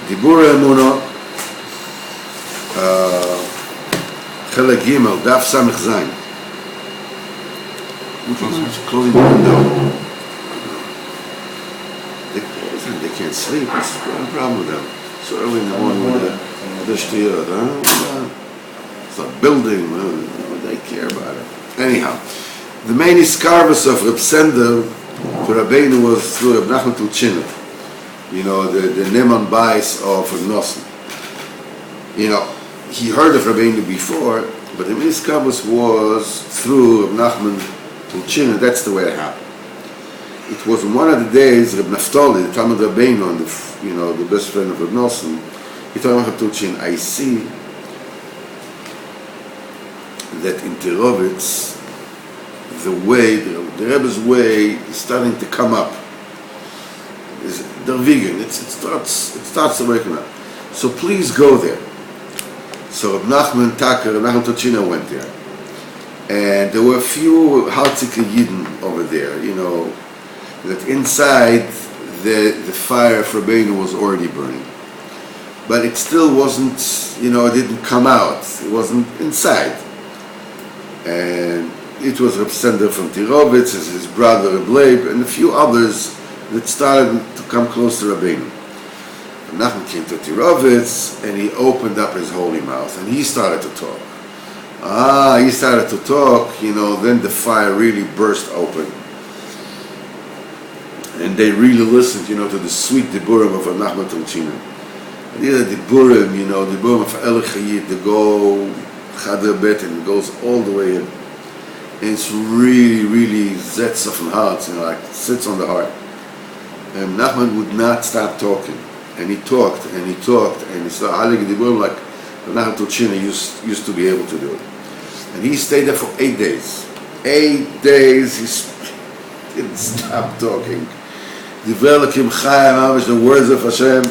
Diburei Emuna, חלק ג', דף סמך זין. Closing the window. They can't sleep. What's the problem with them? So early in the morning with the shtiyot, it's a building, they care about it. Anyhow, the main iskarvus of Reb Sender to Rabbeinu was through Reb Nachman Tulchina. You know, the Neman Bais of Reb Nosson. You know, he heard of Rabbeinu before, but the main iskarvus was through Reb Nachman Tulchina. That's the way it happened. It was one of the days, Reb Naftali, the Talmud Rabbeinu, the best friend of Reb Nosson, he told Reb Tulchin, I see that in Terovitz, the Rebbe's way is starting to come up. They're vegan. It starts to waken up. So please go there. So Reb Nachman Tulchina went there. And there were a few Haltzike Yidden over there, that inside the fire of Rabbeinu was already burning. But it still wasn't, it didn't come out. It wasn't inside. And it was Reb Sender from Tirovitz, his brother Reb Leib, and a few others that started to come close to Rabbeinu. And Nachman came to Tirovitz, and he opened up his holy mouth, and he started to talk. He started to talk, then the fire really burst open. And they really listened, to the sweet Diburim of Nachman Tulchina. And these are Diburim, Diburim of El Chayit, they go Chadr Bet, and it goes all the way in. And it's really, really zets of the heart, like sits on the heart. And Nachman would not stop talking. And he talked, and he talked, and he saw Halig Diburim like Nachman Tulchina used to be able to do it. And he stayed there for 8 days. 8 days, he didn't stop talking. The words of Hashem,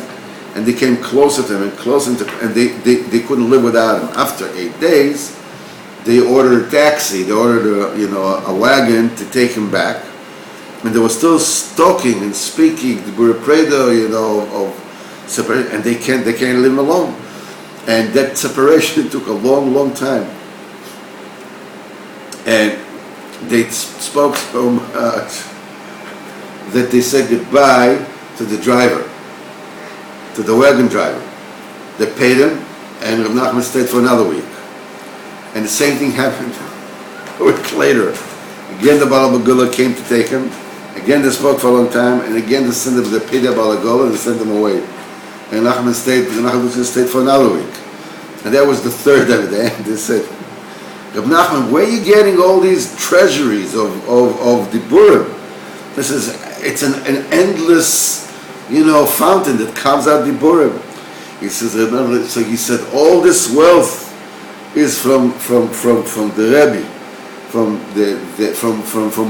and they came closer to him and closer to him, and they couldn't live without him. After 8 days, they ordered a taxi, they ordered a wagon to take him back, and they were still talking and speaking the Diburei Preda, of separation, and they can't leave him alone. And that separation took a long, long time. And they spoke so much that they said goodbye to the driver, to the wagon driver. They paid him, and Reb Nachman stayed for another week. And the same thing happened a week later. Again, the Baal Bagula came to take him. Again, they spoke for a long time, and again, they sent him, they paid the Baal Bagula, and they sent him away. And Nachman stayed for another week. And that was the third time at the end. They said, Reb Nachman, where are you getting all these treasuries of Diburim? It's an endless, fountain that comes out Diburim. He says, so he said, all this wealth is from the Rebbe, from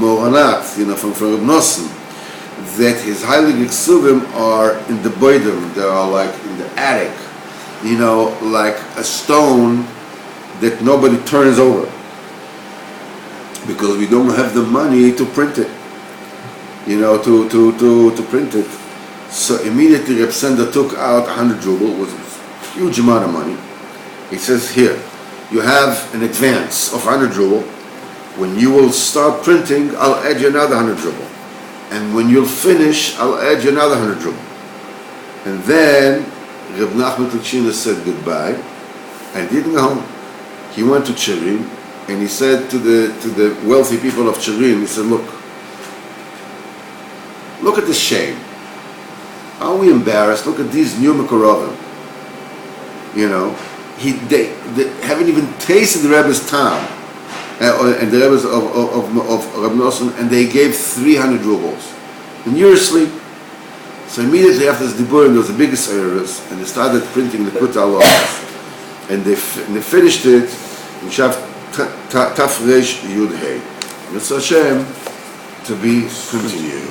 Oranat, from Reb Nosson, that his Heilige Ksuvim are in the Boidim, they are like in the attic, like a stone that nobody turns over, because we don't have the money to print it, to print it. So immediately Reb Sender took out 100 ruble, was a huge amount of money. He says, here, you have an advance of 100 ruble. When you will start printing, I'll add you another 100 ruble. And when you'll finish, I'll add you another 100 ruble. And then Reb Nachman Tulchina said goodbye and didn't go home. He went to Chirin, and he said to the wealthy people of Chirin, he said, look at this shame. Are we embarrassed? Look at these new Mekorovim. They haven't even tasted the Rebbe's time, and the Rebbe's of Reb Nosson, and they gave 300 rubles. And you're asleep. So immediately after this Diburim, there was the biggest errors, and they started printing the Kut Alohas. And they finished it in Shav Taf Reish Yud Hey. Mitzvah Hashem to be continued.